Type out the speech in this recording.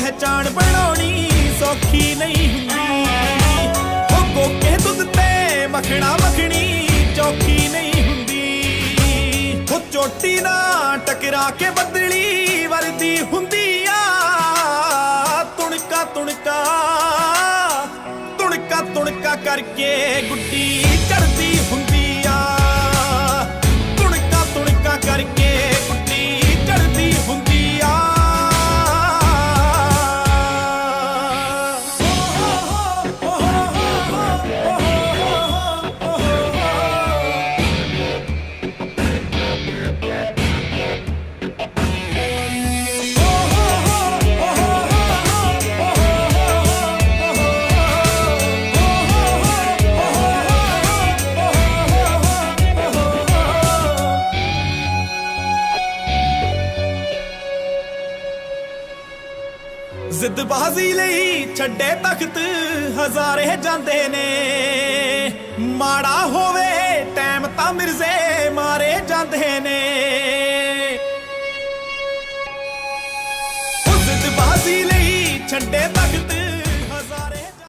ਪਹਿਚਾਣ ਬਣਾਉਣੀ ਸੌਖੀ ਨਹੀਂ ਹੁੰਦੀ। ਉਹ ਕੋਕੇ ਦੁੱਧ ਤੇ ਮੱਖਣਾ ਮੱਖਣੀ ਚੌਖੀ ਨਹੀਂ ਹੁੰਦੀ। ਉਹ ਚੋਟੀ ਨਾ ਟਕਰਾ ਕੇ ਬੱਦਲੀ ਵਰਦੀ ਹੁੰਦੀ ਆ। ਤੁਣਕਾ ਤੁਣਕਾ ਤੁਣਕਾ ਤੁਣਕਾ ਕਰਕੇ ਗੁੱਡੀ ਚੜਦੀ ਹੁੰਦੀ ਆ। ਤੁਣਕਾ ਤੁਣਕਾ ਕਰਕੇ ਗੁੱਡੀ ਚੜਦੀ ਹੁੰਦੀ ਆ। ਜ਼ਿੱਦਬਾਜ਼ੀ ਲਈ ਛੱਡੇ ਤਖਤ ਹਜ਼ਾਰੇ ਜਾਂਦੇ ਨੇ। ਮਾੜਾ ਹੋਵੇ ਟਾਈਮ ਤਾਂ ਮਿਰਜ਼ੇ ਮਾਰੇ ਜਾਂਦੇ ਨੇ। ਜ਼ਿੱਦਬਾਜ਼ੀ ਲਈ ਛੱਡੇ